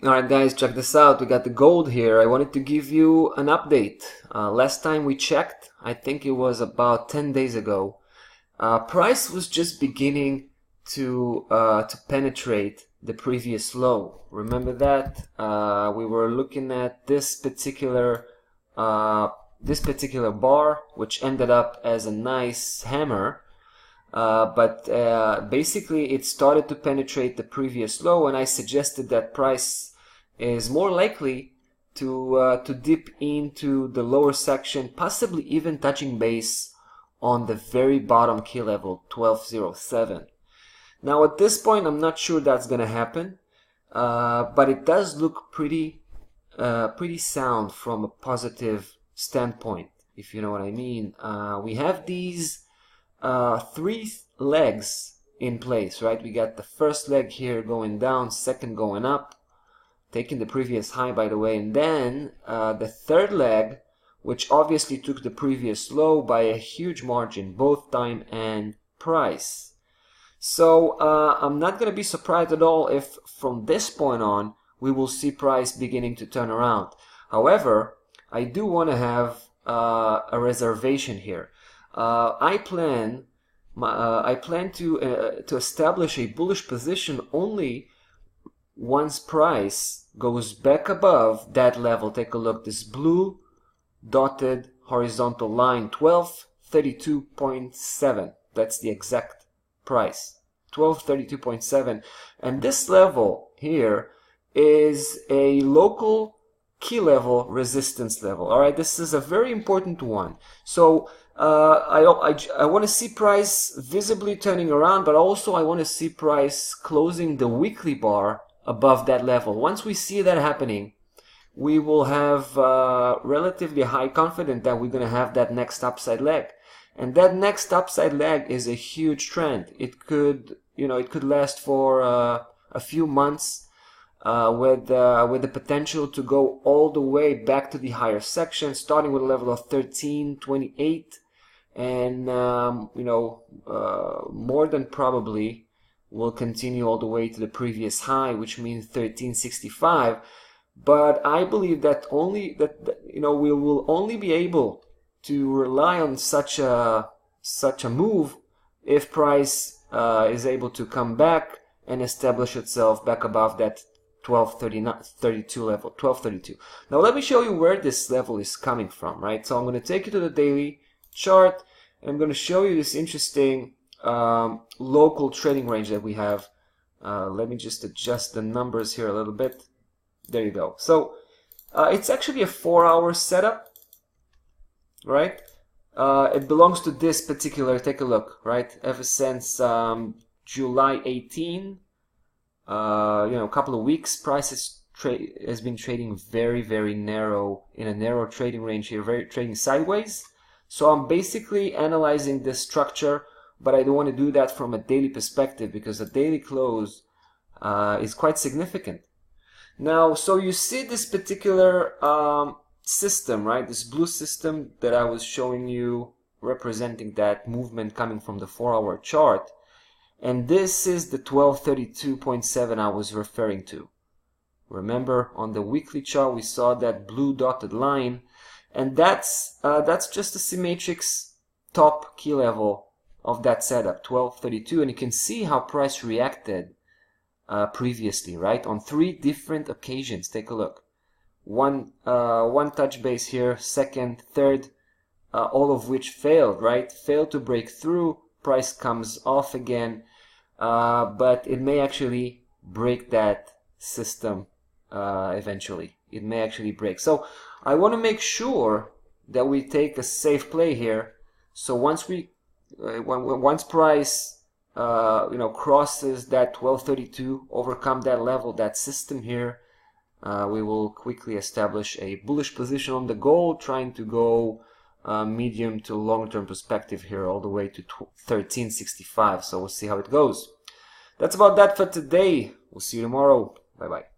Alright guys, check this out. We got the gold here. I wanted to give you an update. Last time we checked, I think it was about 10 days ago, price was just beginning to penetrate the previous low. Remember that? We were looking at this particular bar, which ended up as a nice hammer. But basically it started to penetrate the previous low, and I suggested that price is more likely to dip into the lower section, possibly even touching base on the very bottom key level, 1207. Now at this point I'm not sure that's gonna happen, but it does look pretty sound from a positive standpoint, if you know what I mean. We have these three legs in place, right? We got the first leg here going down, second going up, taking the previous high, by the way, and then the third leg, which obviously took the previous low by a huge margin, both time and price. So I'm not going to be surprised at all if from this point on we will see price beginning to turn around. However, I do want to have a reservation here. I plan to establish a bullish position only once price goes back above that level. Take a look, this blue dotted horizontal line, 1232.7. That's the exact price, 1232.7. And this level here is a local key level, resistance level. All right, this is a very important one. So I want to see price visibly turning around, but also I want to see price closing the weekly bar above that level. Once we see that happening, we will have relatively high confidence that we're going to have that next upside leg. And that next upside leg is a huge trend. It could, it could last for a few months, with the potential to go all the way back to the higher section, starting with a level of 1328, and more than probably will continue all the way to the previous high, which means 1365. But I believe that we will only be able to rely on such a move if price is able to come back and establish itself back above that 1232 level, 1232. Now let me show you where this level is coming from, right? So I'm going to take you to the daily chart, and I'm going to show you this interesting local trading range that we have. Let me just adjust the numbers here a little bit. There you go. So it's actually a 4-hour setup, right? It belongs to this particular, take a look, right? Ever since July 18, a couple of weeks, price has been trading very narrow, in a narrow trading range here, trading sideways. So I'm basically analyzing this structure, but I don't want to do that from a daily perspective because the daily close is quite significant. Now, so you see this particular system, right? This blue system that I was showing you, representing that movement coming from the 4-hour chart. And this is the 1232.7 I was referring to. Remember, on the weekly chart we saw that blue dotted line, and that's just the symmetrics top key level of that setup, 1232, and you can see how price reacted previously, right? On 3 different occasions. Take a look. One touch base here, second, third, all of which failed, right? Failed to break through. Price comes off again, but it may actually break that system eventually. It may actually break. So I want to make sure that we take a safe play here. So once price crosses that 1232, overcome that level, that system here, we will quickly establish a bullish position on the gold, trying to go medium to long-term perspective here all the way to 1365. So we'll see how it goes. That's about that for today. We'll see you tomorrow. Bye bye.